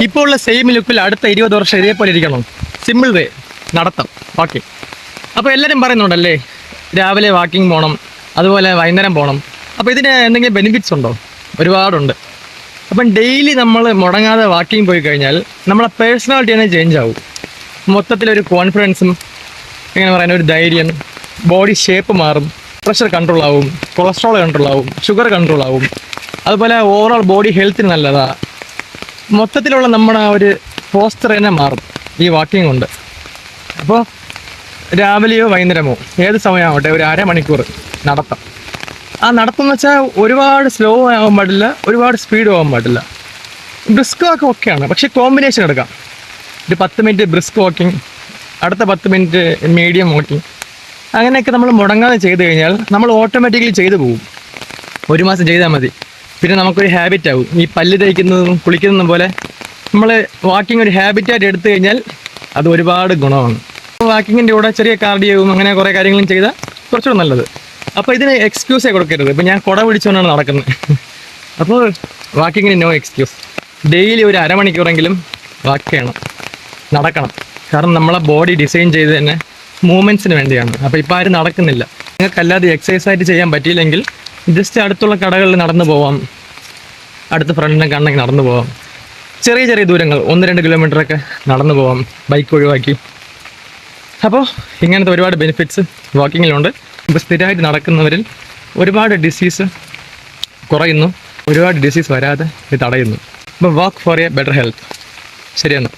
ഇപ്പോൾ ഉള്ള സെയിം ലുക്കിൽ അടുത്ത 20 വർഷം ഇതേപോലെ ഇരിക്കണം. സിമ്പിൾ വേ നടത്തം വാക്കിംഗ്. അപ്പോൾ എല്ലാവരും പറയുന്നുണ്ടല്ലേ രാവിലെ വാക്കിംഗ് പോകണം, അതുപോലെ വൈകുന്നേരം പോകണം. അപ്പോൾ ഇതിന് എന്തെങ്കിലും ബെനിഫിറ്റ്സ് ഉണ്ടോ? ഒരുപാടുണ്ട്. അപ്പം ഡെയിലി നമ്മൾ മുടങ്ങാതെ വാക്കിംഗ് പോയി കഴിഞ്ഞാൽ നമ്മളെ പേഴ്സണാലിറ്റി തന്നെ ചേഞ്ച് ആവും. മൊത്തത്തിലൊരു കോൺഫിഡൻസും എങ്ങനെ പറയുന്ന ഒരു ധൈര്യം, ബോഡി ഷേപ്പ് മാറും, പ്രഷർ കൺട്രോൾ ആവും, കൊളസ്ട്രോൾ കൺട്രോൾ ആവും, ഷുഗർ കൺട്രോൾ ആവും. അതുപോലെ ഓവറോൾ ബോഡി ഹെൽത്തിന് നല്ലതാണ്. മൊത്തത്തിലുള്ള നമ്മുടെ ആ ഒരു പോസ്റ്റർ തന്നെ മാറും ഈ വാക്കിംഗ് കൊണ്ട്. അപ്പോൾ രാവിലെയോ വൈകുന്നേരമോ ഏത് സമയമാവട്ടെ ഒരു അരമണിക്കൂർ നടത്തം. ആ നടത്തം എന്ന് വെച്ചാൽ ഒരുപാട് സ്ലോ ആവാൻ പാടില്ല, ഒരുപാട് സ്പീഡ് ആവാൻ പാടില്ല. ബ്രിസ്ക് വാക്ക് ഓക്കെയാണ്, പക്ഷേ കോമ്പിനേഷൻ എടുക്കാം. ഒരു 10 മിനിറ്റ് ബ്രിസ്ക് വാക്കിംഗ്, അടുത്ത 10 മിനിറ്റ് മീഡിയം വാക്കിംഗ്. അങ്ങനെയൊക്കെ നമ്മൾ മുടങ്ങാതെ ചെയ്ത് കഴിഞ്ഞാൽ നമ്മൾ ഓട്ടോമാറ്റിക്കലി ചെയ്തു പോകും. 1 മാസം ചെയ്താൽ മതി. പിന്നെ നമുക്കൊരു ഹാബിറ്റ് ആവും. ഈ പല്ല് തേക്കുന്നതും കുളിക്കുന്നതും പോലെ നമ്മൾ വാക്കിംഗ് ഒരു ഹാബിറ്റായിട്ട് എടുത്തു കഴിഞ്ഞാൽ അത് ഒരുപാട് ഗുണമാണ്. വാക്കിങ്ങിൻ്റെ കൂടെ ചെറിയ കാർഡിയവും അങ്ങനെ കുറേ കാര്യങ്ങളും ചെയ്താൽ കുറച്ചുകൂടെ നല്ലത്. അപ്പോൾ ഇതിന് എക്സ്ക്യൂസേ കൊടുക്കരുത്. ഇപ്പം ഞാൻ കുട പിടിച്ചുകൊണ്ടാണ് നടക്കുന്നത്. അപ്പോൾ വാക്കിങ്ങിന് നോ എക്സ്ക്യൂസ്. ഡെയിലി ഒരു അരമണിക്കൂറെങ്കിലും വാക്ക് ചെയ്യണം, നടക്കണം. കാരണം നമ്മളെ ബോഡി ഡിസൈൻ ചെയ്ത് തന്നെ മൂവ്മെൻറ്റ്സിന് വേണ്ടിയാണ്. അപ്പോൾ ഇപ്പോൾ ആരും നടക്കുന്നില്ല. നിങ്ങൾക്കല്ലാതെ എക്സസൈസ് ആയിട്ട് ചെയ്യാൻ പറ്റിയില്ലെങ്കിൽ ജസ്റ്റ് അടുത്തുള്ള കടകളിൽ നടന്നു പോവാം, അടുത്ത ഫ്രണ്ടിനെ കാണണമെങ്കിൽ നടന്നു പോവാം. ചെറിയ ചെറിയ ദൂരങ്ങൾ 1-2 കിലോമീറ്ററൊക്കെ നടന്നു പോവാം, ബൈക്ക് ഒഴിവാക്കി. അപ്പോൾ ഇങ്ങനത്തെ ഒരുപാട് ബെനിഫിറ്റ്സ് വാക്കിങ്ങിലുണ്ട്. ഇപ്പോൾ സ്ഥിരമായിട്ട് നടക്കുന്നവരിൽ ഒരുപാട് ഡിസീസ് കുറയുന്നു, ഒരുപാട് ഡിസീസ് വരാതെ ഇത് തടയുന്നു. അപ്പോൾ വാക്ക് ഫോർ എ ബെറ്റർ ഹെൽത്ത്. ശരിയെന്ന്.